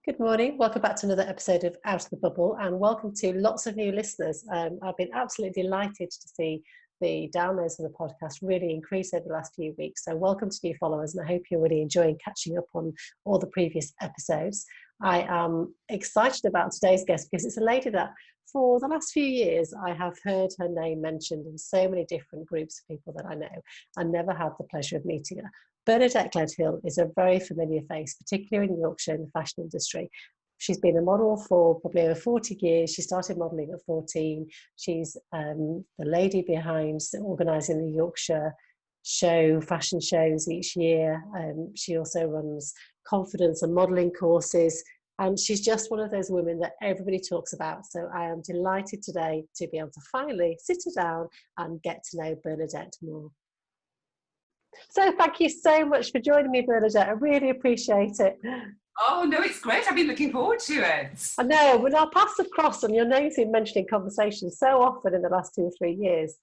Good morning. Welcome back to another episode of Out of the Bubble, and welcome to lots of new listeners. I've been absolutely delighted to see the downloads of the podcast really increase over the last few weeks. So welcome to new followers, and I hope you're really enjoying catching up on all the previous episodes. I am excited about today's guest because it's a lady that for the last few years I have heard her name mentioned in so many different groups of people that I know and never had the pleasure of meeting her. Bernadette Gledhill is a very familiar face, particularly in Yorkshire in the fashion industry. She's been a model for probably over 40 years. She started modelling at 14. She's the lady behind organising the Yorkshire Show, fashion shows each year. She also runs confidence and modelling courses. And she's just one of those women that everybody talks about. So I am delighted today to be able to finally sit her down and get to know Bernadette more. So thank you so much for joining me, Bernadette. I really appreciate it. Oh, no, it's great. I've been looking forward to it. I know, but our paths have crossed and your name's been mentioned in conversations so often in the last 2 or 3 years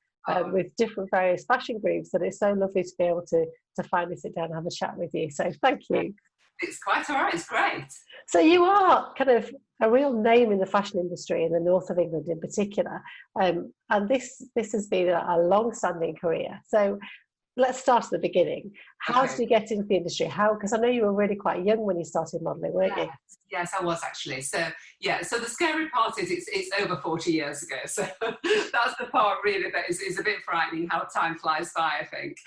with different various fashion groups that it's so lovely to be able to finally sit down and have a chat with you. So thank you. It's quite all right. It's great. So you are kind of a real name in the fashion industry in the north of England in particular. And this has been a long-standing career. So let's start at the beginning. How did you get into the industry? Because I know you were really quite young when you started modelling, weren't you? Yes, I was actually. So the scary part is it's over 40 years ago. So that's the part really that is a bit frightening, how time flies by, I think.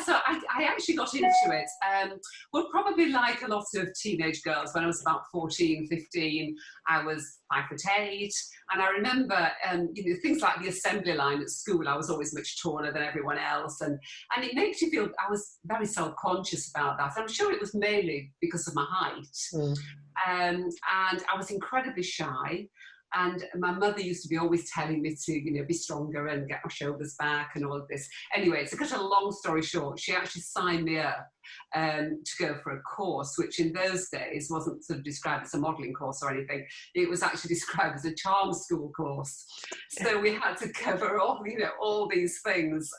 So I actually got into it. Well, probably like a lot of teenage girls, when I was about 14, 15, I was 5'8", and I remember things like the assembly line at school. I was always much taller than everyone else, and it makes you feel, I was very self-conscious about that. I'm sure it was mainly because of my height. And I was incredibly shy, and my mother used to be always telling me to be stronger and get my shoulders back and all of this. Anyway, to cut a long story short, she actually signed me up to go for a course, which in those days wasn't sort of described as a modelling course or anything. It was actually described as a charm school course. So we had to cover all these things: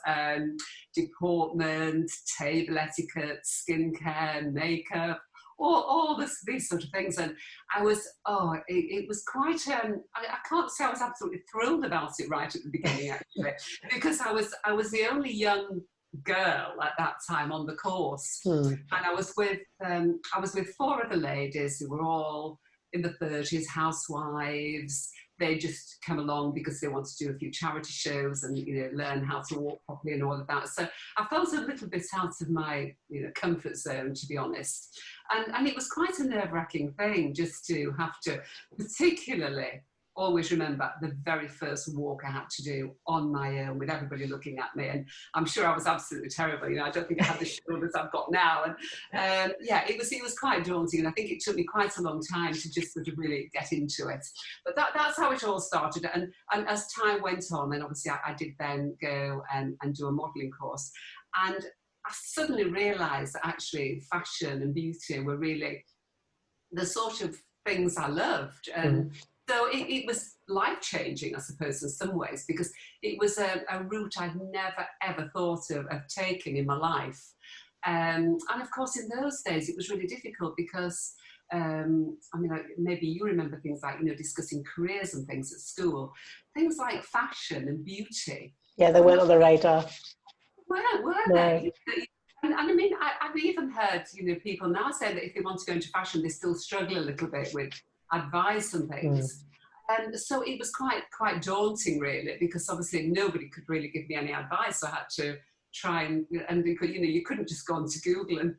deportment, table etiquette, skincare, makeup, all these sort of things. And I was, it was quite, I can't say I was absolutely thrilled about it right at the beginning, actually, because I was the only young girl at that time on the course. And I was with 4 other ladies who were all in the 30s, housewives. They just come along because they want to do a few charity shows and learn how to walk properly and all of that. So I felt a little bit out of my comfort zone, to be honest. And it was quite a nerve-wracking thing just to have to particularly always remember the very first walk I had to do on my own with everybody looking at me. And I'm sure I was absolutely terrible. I don't think I had the shoulders I've got now. And it was quite daunting. And I think it took me quite a long time to just sort of really get into it. But that's how it all started. And as time went on, then obviously I did then go and do a modelling course. And I suddenly realised that actually fashion and beauty were really the sort of things I loved. And so it was life-changing, I suppose, in some ways, because it was a route I'd never, ever thought of taking in my life. And of course, in those days, it was really difficult because, maybe you remember things like, discussing careers and things at school. Things like fashion and beauty. Yeah, they weren't on the radar. Were they? And I mean, I've even heard, people now say that if they want to go into fashion, they still struggle a little bit with advice and things. And so it was quite daunting, really, because obviously nobody could really give me any advice. So I had to try and you couldn't just go onto Google and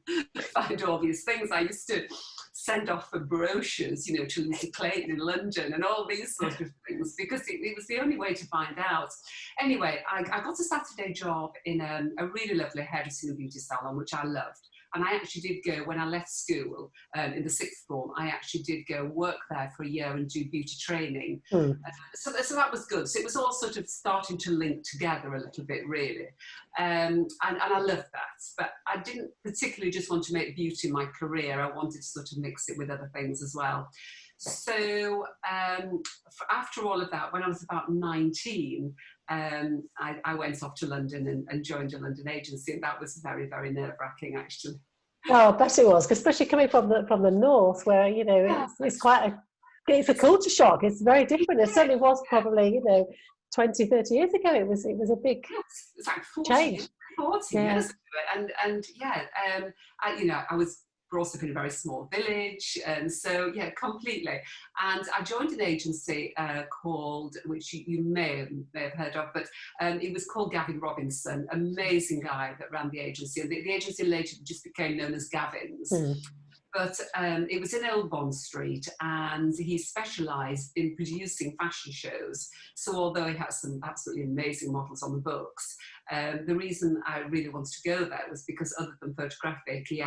find all these things. I used to send off for brochures, to Lucy Clayton in London and all these sort of things, because it was the only way to find out. Anyway, I got a Saturday job in a really lovely hairdressing and beauty salon, which I loved. And I actually did go, when I left school in the 6th form, I actually did go work there for a year and do beauty training. So that was good. So it was all sort of starting to link together a little bit, really. And I loved that. But I didn't particularly just want to make beauty my career. I wanted to sort of mix it with other things as well. So after all of that, when I was about 19, I went off to London and joined a London agency, and that was very, very nerve-wracking, actually. Oh, I bet it was, especially coming from the north, where Yeah, it's quite a culture shock. It's very different. It certainly was probably 20, 30 years ago. It was a big it's like 40 change. years, 40 Yeah, years ago. And yeah, I was brought up in a very small village, and so yeah, completely. And I joined an agency called, which you may have heard of, but it was called Gavin Robinson, amazing guy that ran the agency. And the agency later just became known as Gavin's. mm. But it was in Old Bond Street, and he specialised in producing fashion shows. So although he had some absolutely amazing models on the books, the reason I really wanted to go there was because other than photographic, he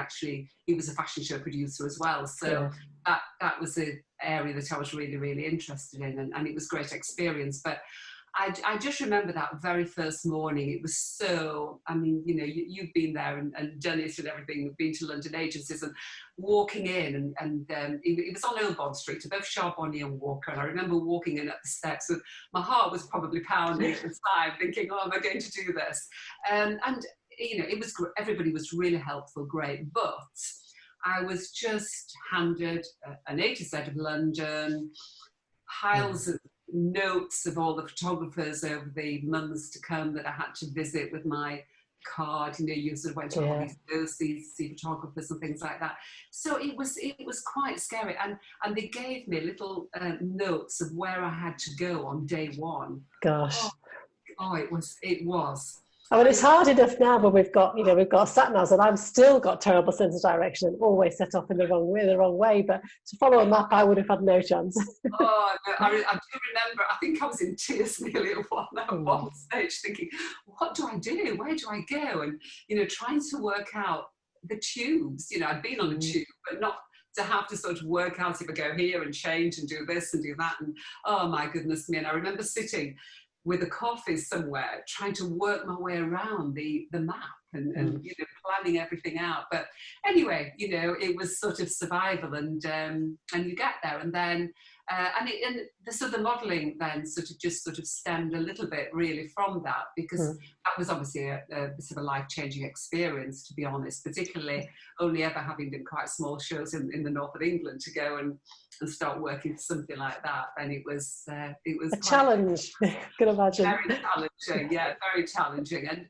was a fashion show producer as well. So Yeah. that was an area that I was really, really interested in, and it was a great experience. But I just remember that very first morning. It was so, I mean, you've been there and done it and everything, been to London agencies, and walking in, and it was on Old Bond Street, above Charbonnier and Walker. And I remember walking in at the steps with, my heart was probably pounding at the time, thinking, oh, am I going to do this? And it was, everybody was really helpful, great. But I was just handed an A to Z of London, piles of notes of all the photographers over the months to come that I had to visit with my card. You sort of went to all these overseas, see photographers and things like that. So it was quite scary. And they gave me little notes of where I had to go on day one. Gosh. Oh, it was. I mean, it's hard enough now when we've got sat navs, and I've still got terrible sense of direction and always set off in the wrong way. But to follow a map, I would have had no chance. Oh, no, I do remember. I think I was in tears nearly at one stage, thinking, "What do I do? Where do I go?" And trying to work out the tubes. I'd been on a tube, but not to have to sort of work out if I go here and change and do this and do that. And oh my goodness me! And I remember sitting with a coffee somewhere, trying to work my way around the map and planning everything out. But anyway, it was sort of survival, and you get there, and then and the sort of modelling then sort of stemmed a little bit really from that, because that was obviously a sort of life-changing experience, to be honest, particularly only ever having done quite small shows in the north of England, to go and start working for something like that. And it was a challenge. I can imagine. Very challenging, yeah, very challenging, and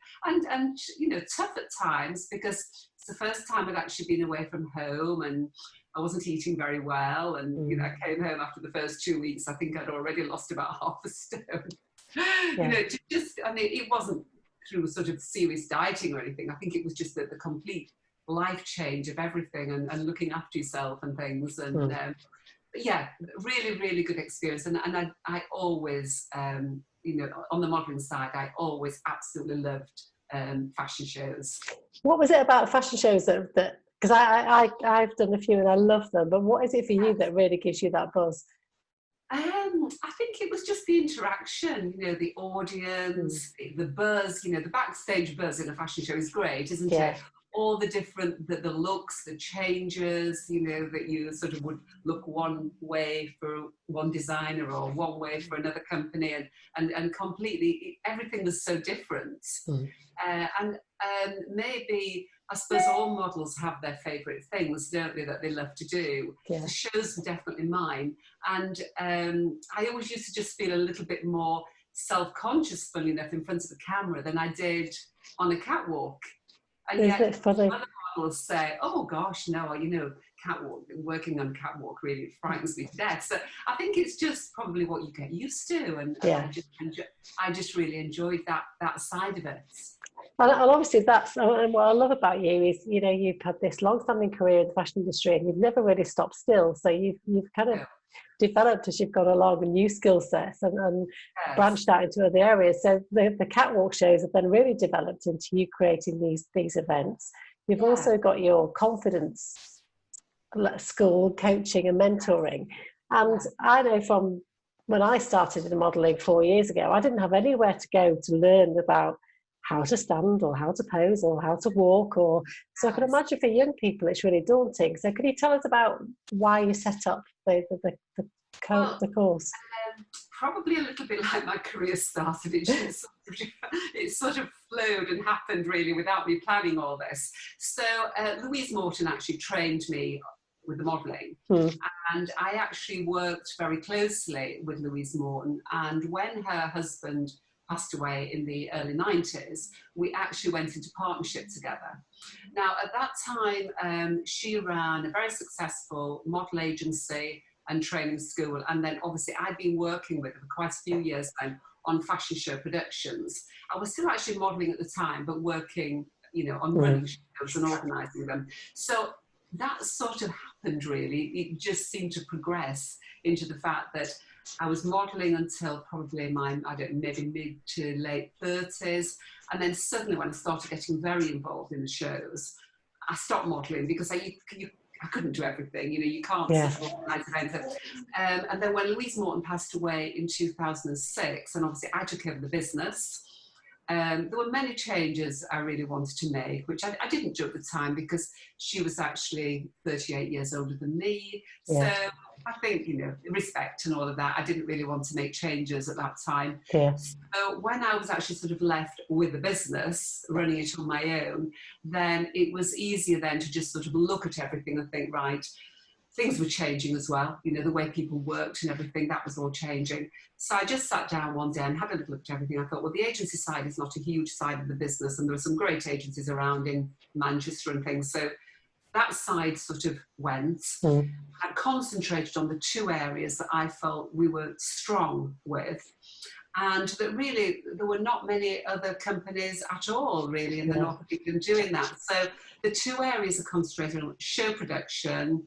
tough at times, because it's the first time I'd actually been away from home, and I wasn't eating very well, and I came home after the first 2 weeks. I think I'd already lost about half a stone. It wasn't through sort of serious dieting or anything. I think it was just the complete life change of everything, and looking after yourself and things, and yeah, really, really good experience. And I always, on the modelling side, I always absolutely loved fashion shows. What was it about fashion shows that because I've done a few and I love them, but what is it for you that really gives you that buzz? I think it was just the interaction, the audience, the buzz, the backstage buzz in a fashion show is great, isn't it? All the different, the looks, the changes, that you sort of would look one way for one designer or one way for another company, and completely, everything was so different. And maybe, I suppose all models have their favourite things, don't they, that they love to do. The shows were definitely mine. And I always used to just feel a little bit more self-conscious, funny enough, in front of the camera than I did on a catwalk. And yet other models say, oh gosh, no, catwalk, working on catwalk really frightens me to death. So I think it's just probably what you get used to, and I just really enjoyed that side of it. And obviously that's what I love about you is, you've had this long-standing career in the fashion industry and you've never really stopped still. So you've kind of developed as you've gone along new skill sets and branched out into other areas. So the catwalk shows have then really developed into you creating these events. You've also got your confidence school, coaching and mentoring. And I know from when I started in modelling 4 years ago, I didn't have anywhere to go to learn about how to stand or how to pose or how to walk, so I can imagine for young people it's really daunting. So could you tell us about why you set up the course? Probably a little bit like my career started. It's just it sort of flowed and happened really without me planning all this. So Louise Morton actually trained me with the modelling, and I actually worked very closely with Louise Morton, and when her husband passed away in the early 90s, we actually went into partnership together. Now, at that time, she ran a very successful model agency and training school, and then obviously I'd been working with her for quite a few years then on fashion show productions. I was still actually modelling at the time, but working, you know, on running shows and organising them. So that sort of happened really. It just seemed to progress into the fact that I was modelling until probably my, I don't know, maybe mid to late 30s. And then suddenly when I started getting very involved in the shows, I stopped modelling because I couldn't do everything. You know, you can't sort of organise events. And then when Louise Morton passed away in 2006, and obviously I took over the business, there were many changes I really wanted to make, which I didn't do at the time because she was actually 38 years older than me. So I think, you know, respect and all of that, I didn't really want to make changes at that time. So when I was actually sort of left with the business, running it on my own, then it was easier then to just sort of look at everything and think, right, things were changing as well. You know, the way people worked and everything, that was all changing. So I just sat down one day and had a little look at everything. I thought, well, the agency side is not a huge side of the business, and there are some great agencies around in Manchester and things. So that side sort of went. I concentrated on the two areas that I felt we were strong with, and that really there were not many other companies at all really in the North of England doing that. So the two areas are concentrated on show production,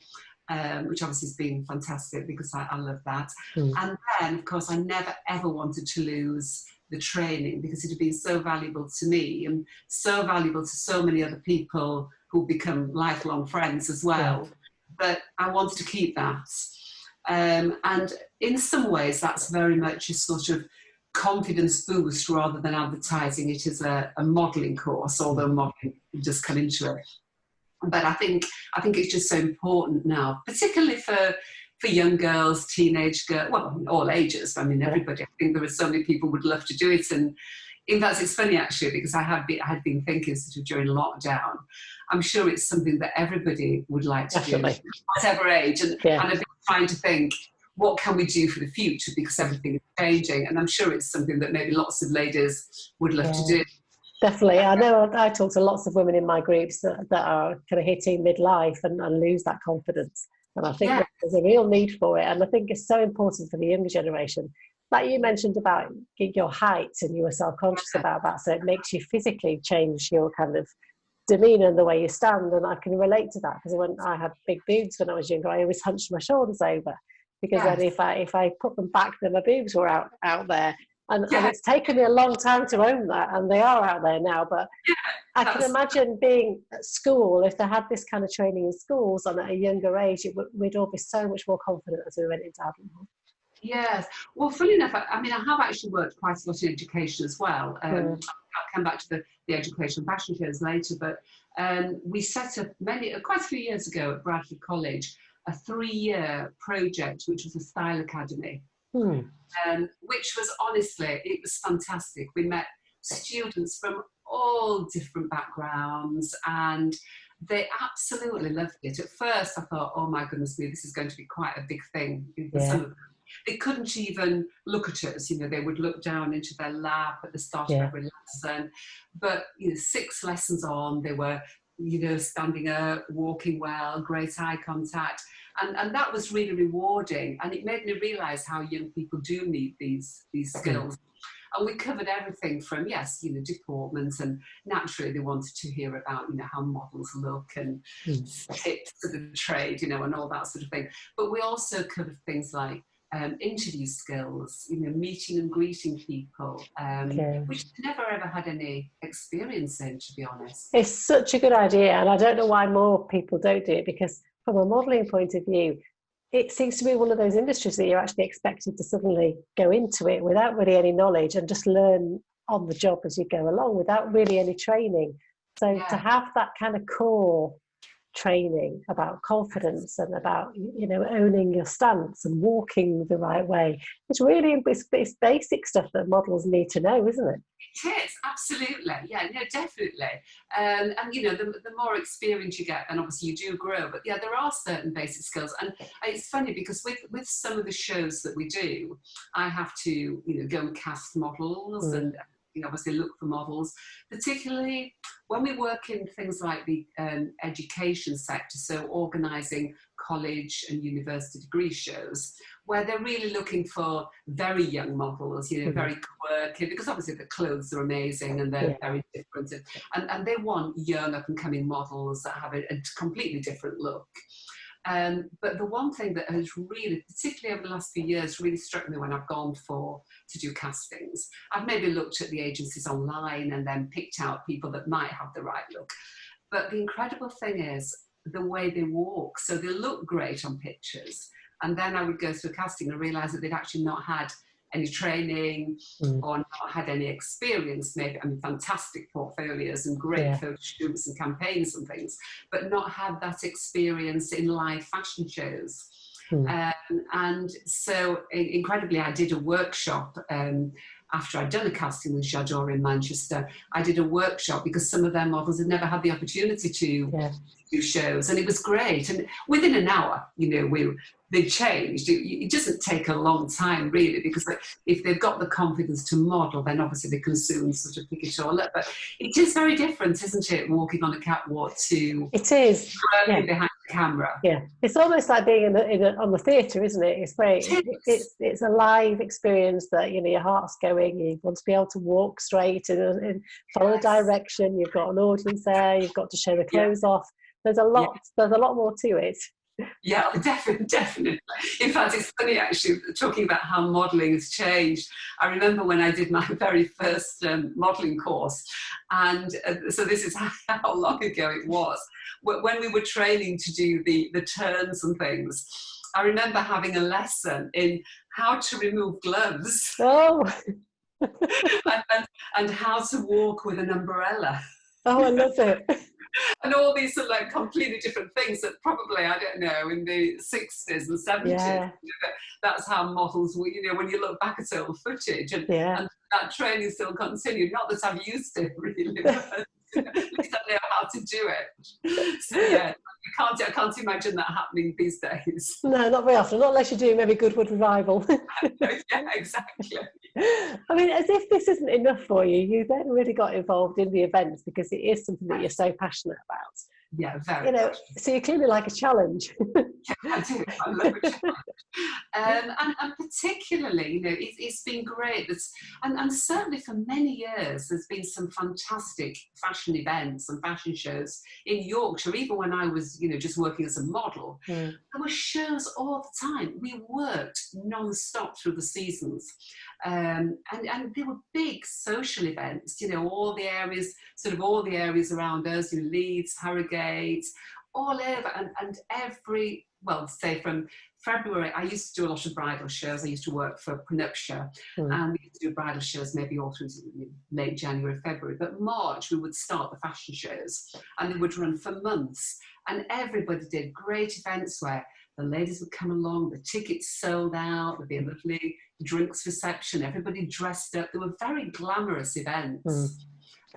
which obviously has been fantastic because I love that. And then, of course, I never ever wanted to lose the training because it had been so valuable to me and so valuable to so many other people who become lifelong friends as well. But I wanted to keep that. And in some ways, that's very much a sort of confidence boost rather than advertising it as a modelling course, although modelling does come into it. But I think it's just so important now, particularly for young girls, teenage girls, well, all ages. I mean, everybody. I think there are so many people would love to do it. And in fact, it's funny actually, because I had been thinking sort of during lockdown, I'm sure it's something that everybody would like to do, whatever age. And I've been trying to think, what can we do for the future? Because everything is changing. And I'm sure it's something that maybe lots of ladies would love to do. Definitely. I know I talk to lots of women in my groups that are kind of hitting midlife and lose that confidence. And I think there's a real need for it. And I think it's so important for the younger generation. Like you mentioned about your height and you were self-conscious about that. So it makes you physically change your kind of demeanour and the way you stand. And I can relate to that because when I had big boobs when I was younger, I always hunched my shoulders over because then if I put them back, then my boobs were out there. And it's taken me a long time to own that, and they are out there now. But I can imagine being at school, if they had this kind of training in schools and at a younger age, we'd all be so much more confident as we went into adulthood. Yes. Well, funny enough, I mean, I have actually worked quite a lot in education as well. I'll come back to the education fashion shows later, but we set up quite a few years ago at Bradford College, a 3-year project, which was a style academy. Which was honestly, it was fantastic. We met students from all different backgrounds and they absolutely loved it. At first I thought, oh my goodness me, this is going to be quite a big thing for some of them. They couldn't even look at us, you know, they would look down into their lap at the start of every lesson. But, you know, 6 lessons on, they were, you know, standing up, walking well, great eye contact. And that was really rewarding. And it made me realise how young people do need these skills. And we covered everything from, yes, you know, deportment, and naturally they wanted to hear about, you know, how models look and tips of the trade, you know, and all that sort of thing. But we also covered things like interview skills, you know, meeting and greeting people, which I never ever had any experience in, to be honest. It's such a good idea, and I don't know why more people don't do it, because from a modelling point of view, it seems to be one of those industries that you're actually expected to suddenly go into it without really any knowledge and just learn on the job as you go along without really any training. So to have that kind of core training, about confidence, and about, you know, owning your stance and walking the right way. It's really, it's basic stuff that models need to know, isn't it? It is, absolutely. Yeah, no, definitely. And you know, the more experience you get, and obviously you do grow, but yeah, there are certain basic skills. And it's funny because with some of the shows that we do, I have to, you know, go and cast models and you know, obviously look for models, particularly when we work in things like the education sector, so organising college and university degree shows, where they're really looking for very young models, you know, very quirky, because obviously the clothes are amazing and they're very different. And they want young up-and-coming models that have a completely different look. But the one thing that has really, particularly over the last few years, really struck me when I've gone to do castings, I've maybe looked at the agencies online and then picked out people that might have the right look. But the incredible thing is the way they walk. So they look great on pictures. And then I would go through casting and realise that they'd actually not had any training or not had any experience, maybe, I mean, fantastic portfolios and great photo shoots and campaigns and things, but not had that experience in live fashion shows. And so incredibly, I did a workshop after I'd done a casting with J'adore in Manchester. I did a workshop because some of their models had never had the opportunity to do shows, and it was great. And within an hour, you know, they changed. It doesn't take a long time, really, because if they've got the confidence to model, then obviously they can soon sort of pick it all up. But it is very different, isn't it, walking on a catwalk to behind the camera. Yeah, it's almost like being on the theatre, isn't it? It's very, it's a live experience that, you know, your heart's going. You want to be able to walk straight and follow direction. You've got an audience there. You've got to show the clothes off. There's a lot. There's a lot more to it. Yeah, definitely. In fact, it's funny actually talking about how modelling has changed. I remember when I did my very first modelling course, and so this is how long ago it was. When we were training to do the turns and things, I remember having a lesson in how to remove gloves. Oh. and how to walk with an umbrella. Oh, I love it. And all these sort of like completely different things that probably, I don't know, in the 60s and 70s, you know, that's how models were, you know, when you look back at old footage, and that training still continued. Not that I've used it really, but at least I know how to do it. So yeah, I can't imagine that happening these days. No, not very often, not unless you're doing maybe Goodwood Revival. Yeah, exactly. I mean, as if this isn't enough for you, you then really got involved in the events because it is something that you're so passionate about. Yeah, very. You know, so you clearly like a challenge. Yeah, I do. I love a challenge. And particularly, you know, it's been great. And certainly for many years, there's been some fantastic fashion events and fashion shows in Yorkshire. Even when I was, you know, just working as a model, there were shows all the time. We worked non-stop through the seasons. And they were big social events, you know, all the areas around us, you know, Leeds, Harrogate, all over, and every, well, say from February, I used to do a lot of bridal shows. I used to work for Prenuptia, and we used to do bridal shows maybe all through late January, February. But March, we would start the fashion shows, and they would run for months. And everybody did great events where the ladies would come along, the tickets sold out, there'd be a lovely drinks reception, everybody dressed up. They were very glamorous events.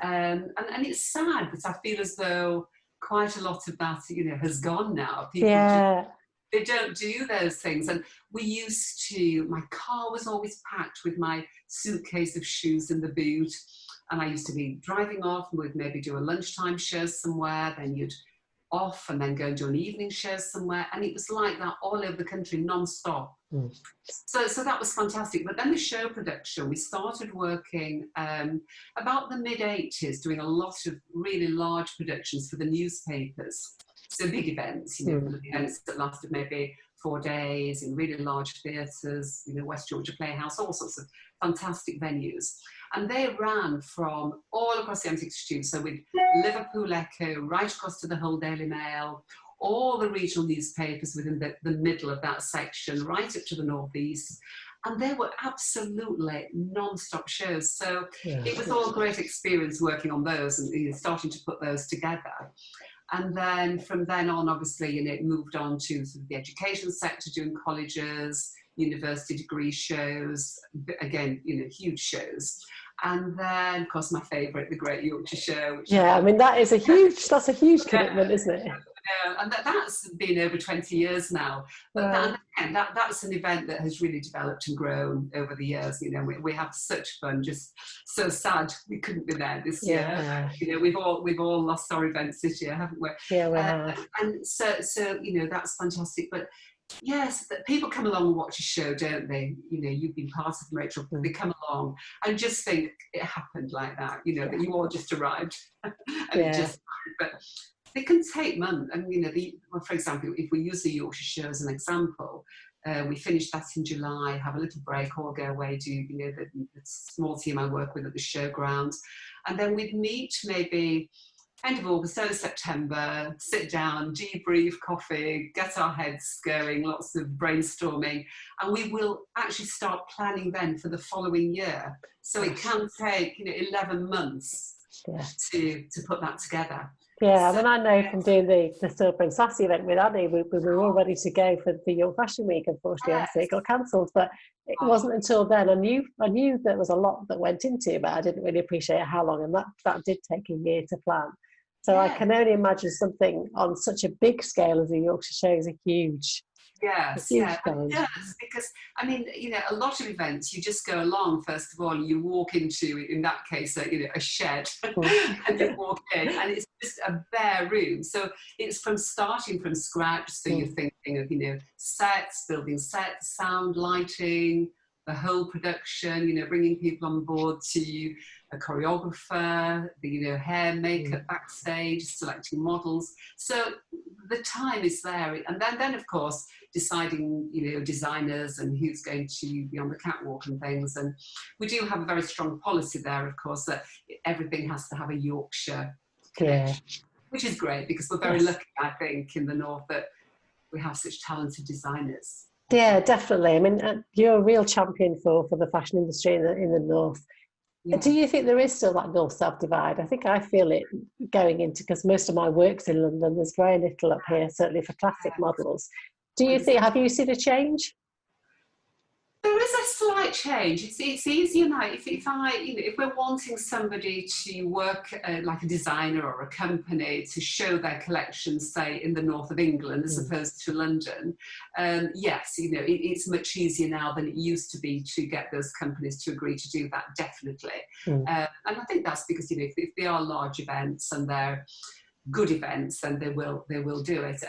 And it's sad, but I feel as though quite a lot of that, you know, has gone now. People they don't do those things. And we used to, my car was always packed with my suitcase of shoes in the boot. And I used to be driving off, and we'd maybe do a lunchtime show somewhere, then you'd off and then go and do an evening show somewhere. And it was like that all over the country, non-stop. So that was fantastic. But then the show production, we started working about the mid-80s, doing a lot of really large productions for the newspapers. So big events, you know, events that lasted maybe 4 days in really large theatres, you know, West Yorkshire Playhouse, all sorts of fantastic venues. And they ran from all across the M62 Tube, so with Liverpool Echo, right across to the Hull Daily Mail, all the regional newspapers within the middle of that section, right up to the northeast. And they were absolutely non-stop shows. So it was all a great experience working on those and, you know, starting to put those together. And then from then on, obviously, it moved on to sort of the education sector, doing colleges, university degree shows, again, huge shows. And then, of course, my favourite, the Great Yorkshire Show. Which that's a huge commitment, isn't it? And that's been over 20 years now. But that's an event that has really developed and grown over the years. We have such fun. Just so sad we couldn't be there this year. We've all lost our events this year, haven't we? Yeah, we have. And so that's fantastic. But yes, people come along and watch a show, don't they? You've been part of them, Rachel. They come along and just think it happened like that. That you all just arrived, and it just. But they can take months. And for example, if we use the Yorkshire Show as an example, we finish that in July, have a little break, all go away, do the small team I work with at the showgrounds, and then we'd meet maybe end of August, early September, sit down, debrief, coffee, get our heads going, lots of brainstorming, and we will actually start planning then for the following year. So it can take 11 months to put that together. Yeah, I know from doing the Silver and Sassy event with Annie, we were all ready to go for the York Fashion Week. Unfortunately, obviously it got cancelled, but it wasn't until then. I knew there was a lot that went into it, but I didn't really appreciate how long, and that did take a year to plan. So I can only imagine something on such a big scale as the Yorkshire Show is a huge challenge. Yes, because a lot of events you just go along. First of all, you walk into, in that case, a shed, and you walk in, and it's just a bare room. So it's starting from scratch. So you're thinking of sets, building sets, sound, lighting, the whole production. Bringing people on board to a choreographer, the hair, makeup, backstage, selecting models. So the time is there, and then of course deciding designers and who's going to be on the catwalk and things. And we do have a very strong policy there, of course, that everything has to have a Yorkshire connection, which is great because we're very lucky, I think, in the north that we have such talented designers. Yeah, definitely. You're a real champion for the fashion industry in the north. Yeah. Do you think there is still that north-south divide? I think I feel it going into, because most of my work's in London, there's very little up here, certainly for classic models. Have you seen a change? There is a slight change. It's easier now. If we're wanting somebody to work like a designer or a company to show their collections, say in the north of England as opposed to London, yes, it's much easier now than it used to be to get those companies to agree to do that. Definitely, and I think that's because if they are large events and they're good events, then they will do it.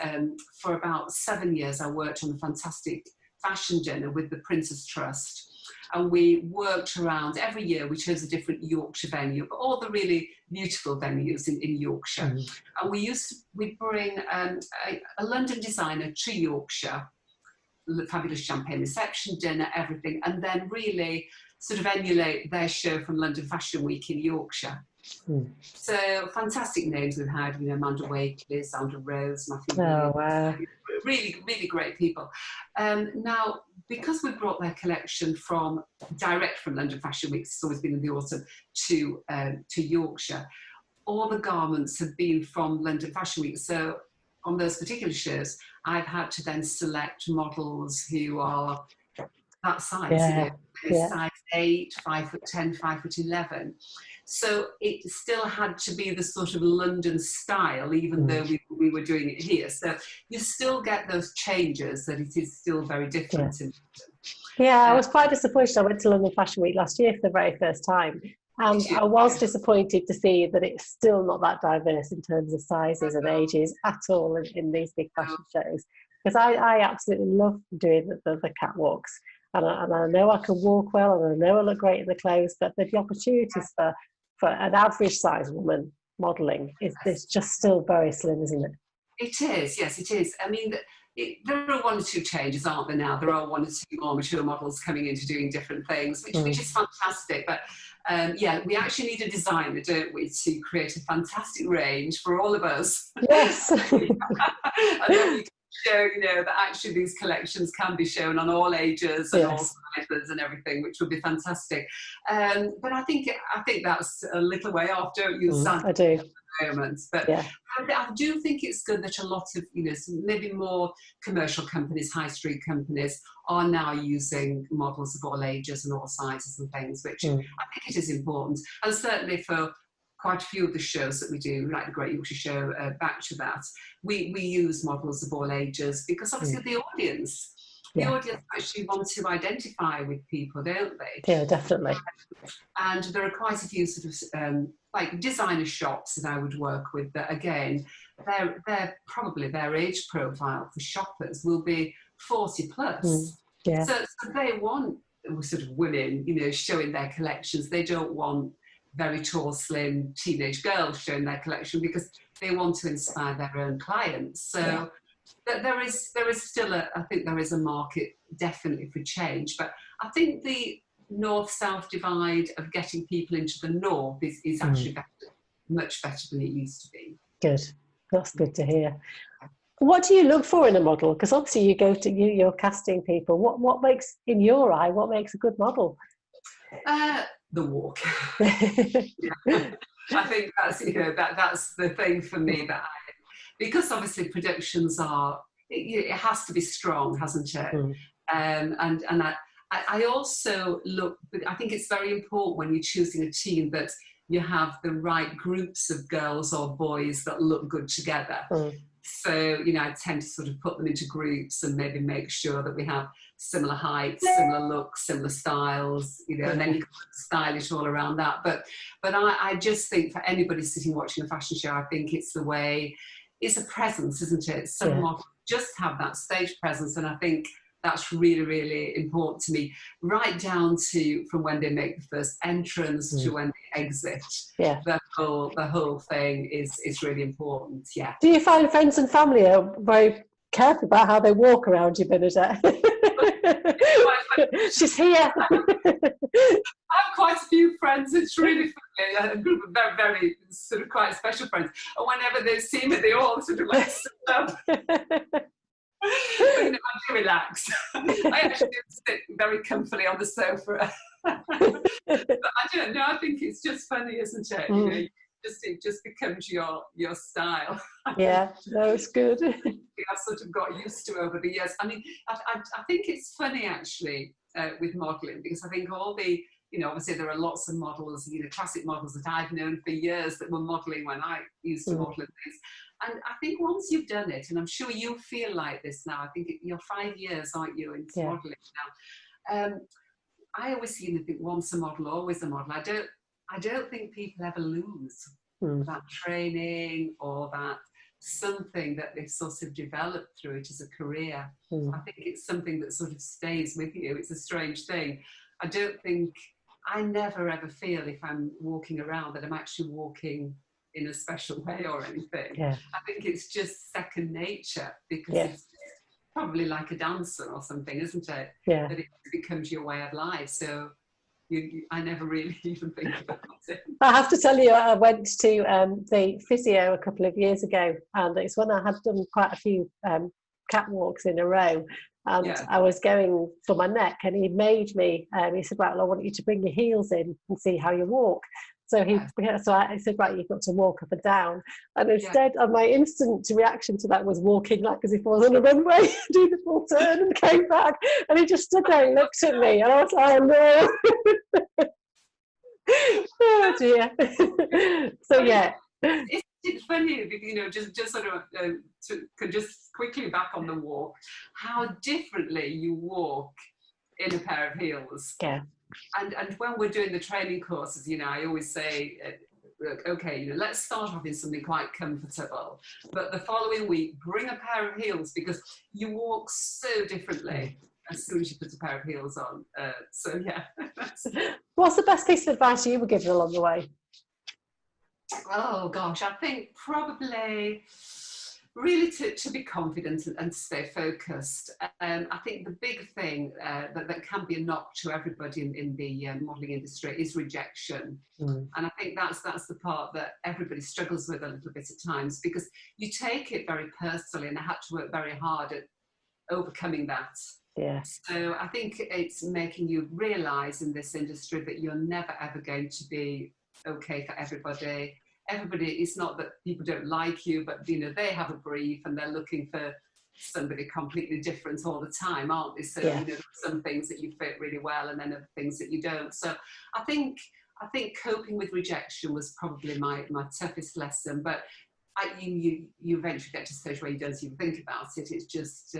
For about 7 years, I worked on a fantastic fashion dinner with the Prince's Trust, and we worked around every year. We chose a different Yorkshire venue, but all the really beautiful venues in Yorkshire. And we bring a London designer to Yorkshire, fabulous champagne reception, dinner, everything, and then really sort of emulate their show from London Fashion Week in Yorkshire. So fantastic names we've had, Amanda Wakely, Sandra Rose, Matthew. Oh, wow. Really, really great people. Now, because we brought their collection direct from London Fashion Week, it's always been in the autumn, to Yorkshire, all the garments have been from London Fashion Week. So on those particular shows, I've had to then select models who are that size, size 8, 5'10", 5'11". So it still had to be the sort of London style, even though we were doing it here. So you still get those changes, that it is still very different. I was quite disappointed. I went to London Fashion Week last year for the very first time. And I was disappointed to see that it's still not that diverse in terms of sizes and ages at all in these big fashion shows. Because I absolutely love doing the catwalks. And I know I can walk well, and I know I look great in the clothes, but the opportunities for an average size woman modelling is just still very slim, isn't it? It is, yes, it is. There are 1 or 2 changes, aren't there now? There are 1 or 2 more mature models coming into doing different things, which is fantastic. But we actually need a designer, don't we, to create a fantastic range for all of us. Yes. And then we can show, that actually these collections can be shown on all ages and all sizes and everything, which would be fantastic. But I think that's a little way off, don't you, Sam? I do. the moment. But I do think it's good that a lot of, maybe more commercial companies, high street companies, are now using models of all ages and all sizes and things, which I think it is important. And certainly for quite a few of the shows that we do, like the Great Yorkshire Show, back to that, we use models of all ages because obviously the audience actually want to identify with people, don't they? Yeah, definitely. And there are quite a few sort of like designer shops that I would work with that, again, they're probably their age profile for shoppers will be 40 plus. So they want sort of women, showing their collections. They don't want very tall, slim teenage girls showing their collection because they want to inspire their own clients. So there is still I think there is a market definitely for change. But I think the north-south divide of getting people into the north is actually much better than it used to be. Good. That's good to hear. What do you look for in a model? Because obviously you're casting people. What makes, in your eye, what makes a good model? The walk. I think that's that's the thing for me, that because obviously productions it has to be strong, hasn't it? And I also look, I think it's very important when you're choosing a team that you have the right groups of girls or boys that look good together. So, I tend to sort of put them into groups and maybe make sure that we have similar heights, similar looks, similar styles, and then you can style it all around that. But I just think for anybody sitting watching a fashion show, I think it's a presence, isn't it? Some models just have that stage presence, and I think that's really, really important to me, right down to from when they make the first entrance to when they exit. The whole thing is really important. Do you find friends and family are very careful about how they walk around you, Bernadette? She's here. I have quite a few friends. It's really funny. A group of very, very sort of quite special friends. And whenever they see me, they all sort of like sit up. I do relax. I actually do sit very comfortably on the sofa. But I don't know, I think it's just funny, isn't it? It just becomes your style. No, it's good. I've sort of got used to over the years. I mean, I think it's funny actually with modelling, because I think all the, obviously there are lots of models, classic models that I've known for years that were modelling when I used to model and things. And I think once you've done it, and I'm sure you feel like this now, I think you're 5 years, aren't you, into modelling now. I always think once a model, always a model. I don't think people ever lose that training or that something that they've sort of developed through it as a career. I think it's something that sort of stays with you. It's a strange thing. I never ever feel if I'm walking around that I'm actually walking in a special way or anything. I think it's just second nature, because it's probably like a dancer or something, isn't it? That it becomes your way of life. So I never really even think about it. I have to tell you, I went to the physio a couple of years ago, and it's when I had done quite a few catwalks in a row, and I was going for my neck, and he made me, he said, right, well, I want you to bring your heels in and see how you walk. So I said, right, you've got to walk up and down. And instead, my instant reaction to that was walking like as if I was on a runway, do the full turn and came back. And he just stood there and looked at me, and I was like, oh no. Oh dear. So It's funny, just sort of just quickly back on the walk, how differently you walk in a pair of heels. And when we're doing the training courses, I always say, okay, let's start off in something quite comfortable, but the following week, bring a pair of heels, because you walk so differently as soon as you put a pair of heels on. What's the best piece of advice you were given along the way? Oh gosh, I think probably really to be confident and stay focused. I think the big thing that can be a knock to everybody in the modelling industry is rejection. And I think that's the part that everybody struggles with a little bit at times, because you take it very personally, and I had to work very hard at overcoming that. So I think it's making you realise in this industry that you're never ever going to be okay for everybody. everybody, it's not that people don't like you, but you know, they have a brief and they're looking for somebody completely different all the time, aren't they? So you know, there are some things that you fit really well and then other things that you don't. So I think coping with rejection was probably my toughest lesson, but you eventually get to a stage where you don't even think about it. It's just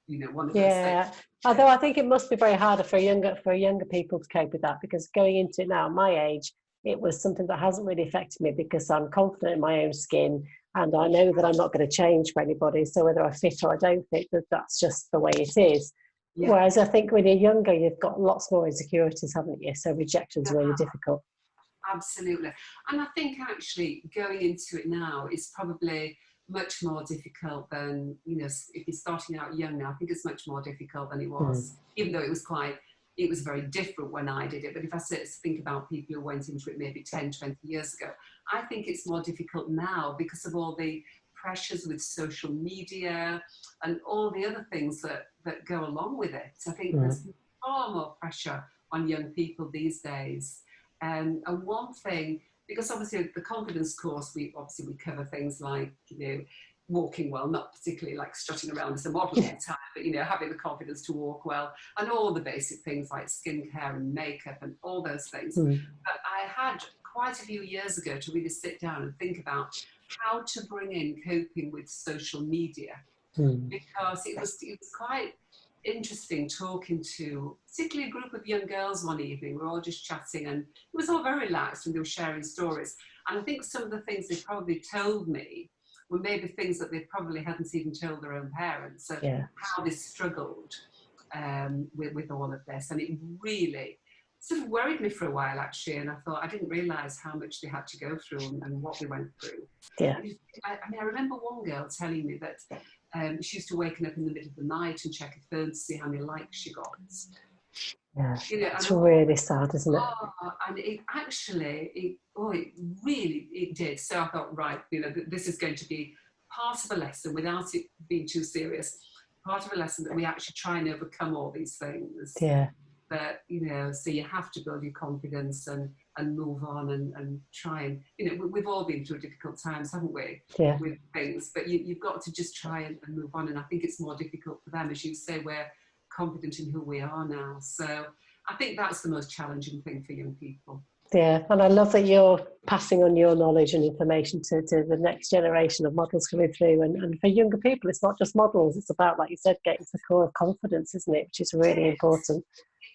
you know, one of those things. Although I think it must be very harder for younger people to cope with that, because going into it now, my age, it was something that hasn't really affected me because I'm confident in my own skin and I know that I'm not going to change for anybody. So whether I fit or I don't fit, that's just the way it is. Yeah. Whereas I think when you're younger, you've got lots more insecurities, haven't you? So rejection's really difficult. Absolutely. And I think actually going into it now is probably much more difficult than, you know, if you're starting out young now, I think it's much more difficult than it was, even though it was very different when I did it. But if I think about people who went into it maybe 10, 20 years ago, I think it's more difficult now because of all the pressures with social media and all the other things that go along with it. I think there's far more pressure on young people these days. And one thing, because obviously the confidence course, we cover things like, you know, walking well, not particularly like strutting around as a model all the time, but, you know, having the confidence to walk well and all the basic things like skincare and makeup and all those things. But I had quite a few years ago to really sit down and think about how to bring in coping with social media, because it was quite interesting talking to particularly a group of young girls one evening. We were all just chatting and it was all very relaxed and they were sharing stories. And I think some of the things they probably told me were maybe things that they probably hadn't even told their own parents. So how they struggled with all of this. And it really sort of worried me for a while, actually. And I thought, I didn't realise how much they had to go through and what they went through. Yeah. I mean, I remember one girl telling me that she used to waken up in the middle of the night and check her phone to see how many likes she got. Yeah, you know, it's really sad, isn't it? And it actually, it did. So I thought, right, you know, this is going to be part of a lesson without it being too serious. Part of a lesson that we actually try and overcome all these things. Yeah. That, you know, so you have to build your confidence and move on and try and, you know, we've all been through difficult times, haven't we? Yeah. With things, but you've got to just try and move on. And I think it's more difficult for them, as you say, we're confident in who we are now. So I think that's the most challenging thing for young people. Yeah, and I love that you're passing on your knowledge and information to the next generation of models coming through. And for younger people, it's not just models, it's about, like you said, getting to the core of confidence, isn't it? Which is really important.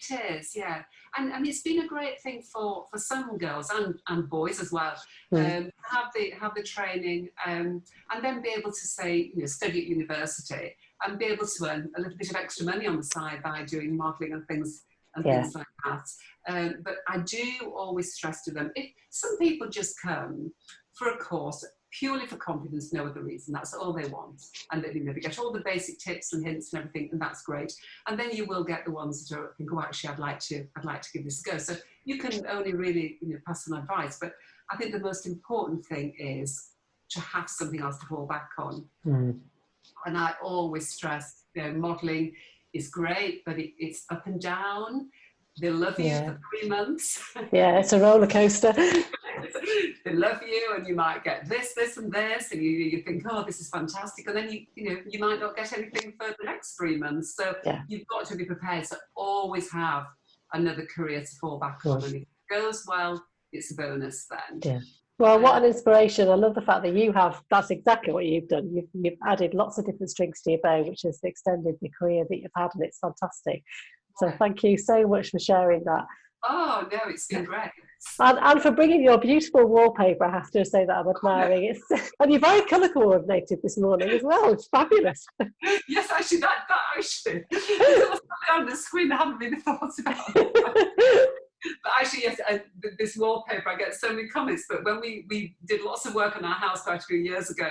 It is, yeah. And it's been a great thing for some girls and boys as well, have the training and then be able to say, you know, study at university and be able to earn a little bit of extra money on the side by doing modelling and things things like that. But I do always stress to them, if some people just come for a course purely for confidence, no other reason, that's all they want, and then, you know, they get all the basic tips and hints and everything, and that's great. And then you will get the ones that think, oh, actually I'd like to give this a go. So you can only really, you know, pass some advice, but I think the most important thing is to have something else to fall back on. And I always stress, you know, modelling is great, but it's up and down. They love you for 3 months. Yeah, it's a roller coaster. They love you, and you might get this, and this, and you think, oh, this is fantastic, and then you might not get anything for the next 3 months. So you've got to be prepared to always have another career to fall back on, and if it goes well, it's a bonus then. Yeah. Well, what an inspiration. I love the fact that that's exactly what you've done. You've added lots of different strings to your bow, which has extended the career that you've had, and it's fantastic. So thank you so much for sharing that. Oh, no, it's been great. And for bringing your beautiful wallpaper, I have to say that I'm admiring it. And you're very colour coordinated this morning as well. It's fabulous. Yes, actually, that actually. It's also on the screen, I haven't really thought about it. But actually, yes, this wallpaper, I get so many comments. But when we did lots of work on our house quite a few years ago,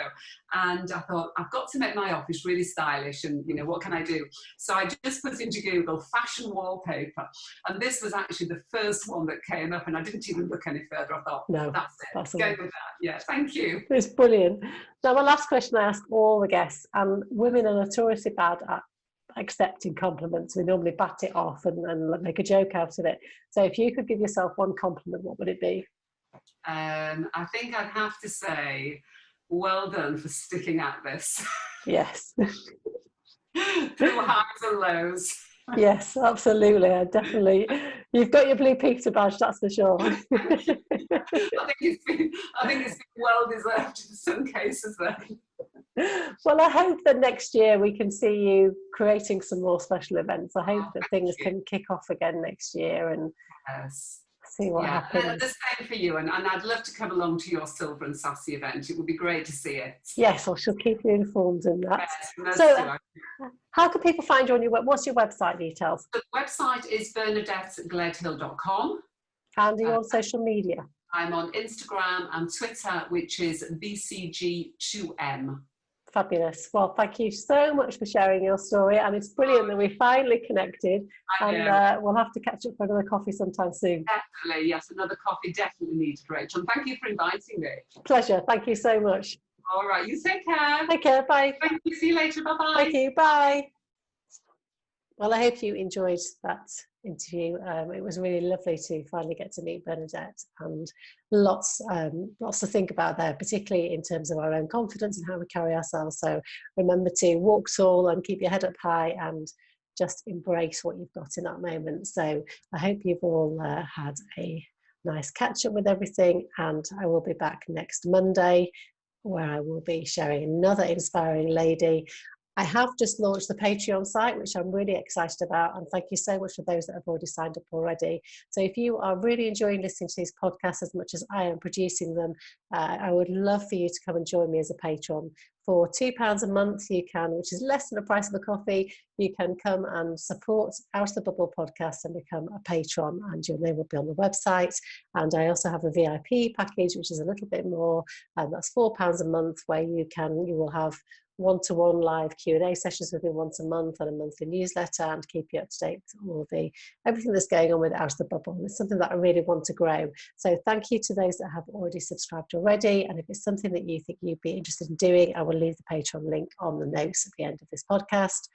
and I thought, I've got to make my office really stylish, and, you know, what can I do? So I just put into Google fashion wallpaper, and this was actually the first one that came up, and I didn't even look any further. I thought, no, that's it. That's go with that. Yeah, thank you. It's brilliant. Now, my last question I ask all the guests, and women are notoriously bad at accepting compliments. We normally bat it off and make a joke out of it. So if you could give yourself one compliment, what would it be? I think I'd have to say, well done for sticking at this. Yes. Through highs and lows. Yes, absolutely. I definitely, you've got your Blue Peter badge, that's for sure. I think it's been well deserved in some cases then. Well, I hope that next year we can see you creating some more special events. I hope that things can kick off again next year and see what happens. The same for you, and I'd love to come along to your Silver and Sassy event. It would be great to see it. Yes, I shall keep you informed in that. Yes, so, how can people find you on your what's your website details? The website is bernadettegledhill.com. And are you on social media? I'm on Instagram and Twitter, which is BCG2M. Fabulous. Well, thank you so much for sharing your story, and it's brilliant that we finally connected. And we'll have to catch up for another coffee sometime soon. Definitely, yes, another coffee definitely needed, Rachel. And thank you for inviting me. Pleasure. Thank you so much. All right, you take care. Take care. Bye. Thank you. See you later. Bye-bye. Thank you. Bye. Well, I hope you enjoyed that interview. It was really lovely to finally get to meet Bernadette, and lots to think about there, particularly in terms of our own confidence and how we carry ourselves. So remember to walk tall and keep your head up high and just embrace what you've got in that moment. So I hope you've all had a nice catch up with everything, and I will be back next Monday where I will be sharing another inspiring lady. I have just launched the Patreon site, which I'm really excited about, and thank you so much for those that have already signed up already. So if you are really enjoying listening to these podcasts as much as I am producing them, I would love for you to come and join me as a patron. For £2 a month, you can, which is less than the price of a coffee, you can come and support Out of the Bubble podcast and become a patron, and your name will be on the website. And I also have a VIP package, which is a little bit more, and that's £4 a month, where you will have one-to-one live Q&A sessions with me once a month, and a monthly newsletter, and keep you up to date with everything that's going on with Out of the Bubble. It's something that I really want to grow. So thank you to those that have already subscribed already, and if it's something that you think you'd be interested in doing, I will leave the Patreon link on the notes at the end of this podcast.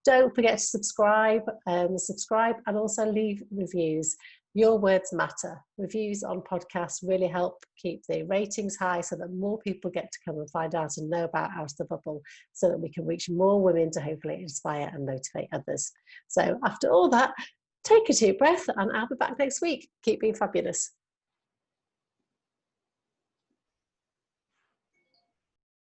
Don't forget to subscribe and also leave reviews. Your words matter. Reviews on podcasts really help keep the ratings high so that more people get to come and find out and know about Out of the Bubble, so that we can reach more women to hopefully inspire and motivate others. So after all that, take a deep breath, and I'll be back next week. Keep being fabulous.